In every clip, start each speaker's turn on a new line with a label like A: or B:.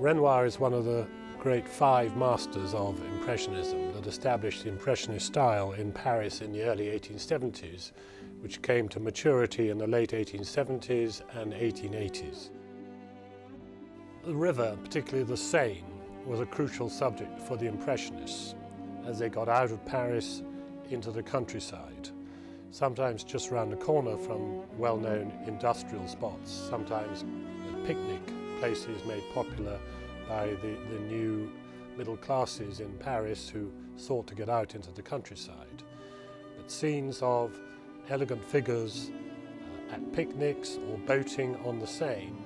A: Renoir is one of the great five masters of Impressionism that established the Impressionist style in Paris in the early 1870s, which came to maturity in the late 1870s and 1880s. The river, particularly the Seine, was a crucial subject for the Impressionists as they got out of Paris into the countryside, sometimes just round the corner from well-known industrial spots, sometimes picnic places made popular by the new middle classes in Paris who sought to get out into the countryside. But scenes of elegant figures at picnics or boating on the Seine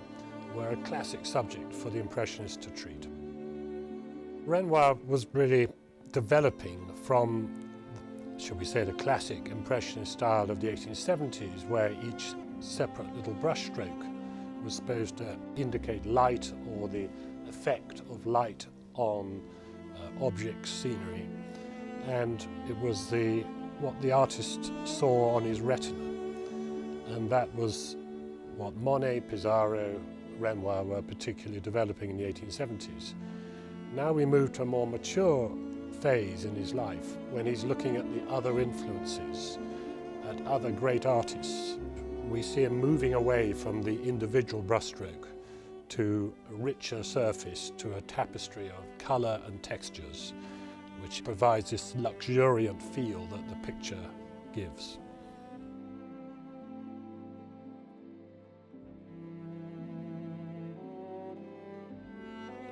A: were a classic subject for the Impressionists to treat. Renoir was really developing from, shall we say, the classic Impressionist style of the 1870s, where each separate little brushstroke was supposed to indicate light or the effect of light on objects, scenery, and it was what the artist saw on his retina, and that was what Monet, Pissarro, Renoir were particularly developing in the 1870s. Now we move to a more mature phase in his life when he's looking at the other influences, at other great artists. We see him moving away from the individual brushstroke to a richer surface, to a tapestry of colour and textures, which provides this luxuriant feel that the picture gives.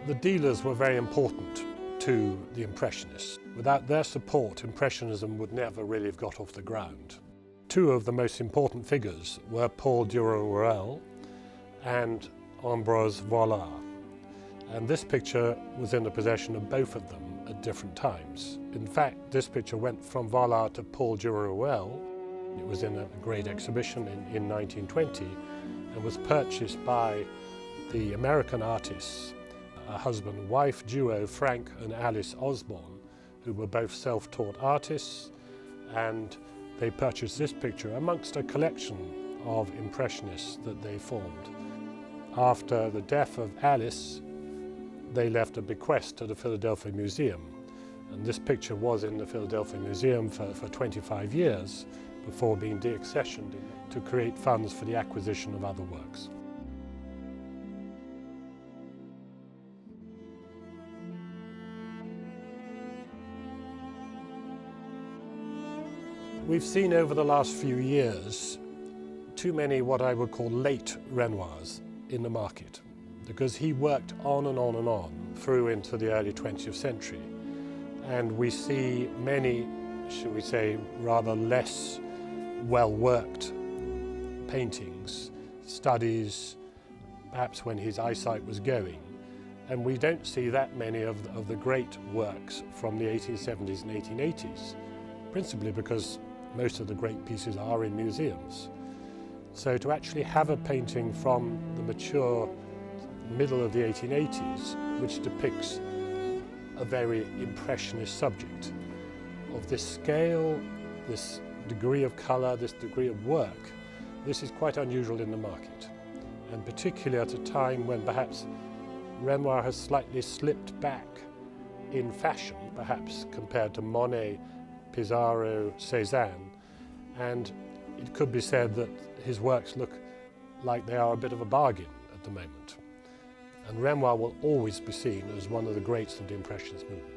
A: The dealers were very important to the Impressionists. Without their support, Impressionism would never really have got off the ground. Two of the most important figures were Paul Durand-Ruel and Ambrose Vollard. And this picture was in the possession of both of them at different times. In fact, this picture went from Vollard to Paul Durand-Ruel. It was in a great exhibition in 1920 and was purchased by the American artists, a husband and wife duo, Frank and Alice Osborn, who were both self-taught artists, and they purchased this picture amongst a collection of Impressionists that they formed. After the death of Alice, they left a bequest to the Philadelphia Museum, and this picture was in the Philadelphia Museum for 25 years before being deaccessioned to create funds for the acquisition of other works. We've seen over the last few years too many what I would call late Renoirs in the market, because he worked on and on and on through into the early 20th century. And we see many, shall we say, rather less well-worked paintings, studies, perhaps when his eyesight was going. And we don't see that many of the great works from the 1870s and 1880s, principally because most of the great pieces are in museums. So to actually have a painting from the mature middle of the 1880s, which depicts a very impressionist subject of this scale, this degree of colour, this degree of work, this is quite unusual in the market. And particularly at a time when perhaps Renoir has slightly slipped back in fashion, perhaps compared to Monet, Pissarro, Cézanne, and it could be said that his works look like they are a bit of a bargain at the moment. And Renoir will always be seen as one of the greats of the Impressionist movement.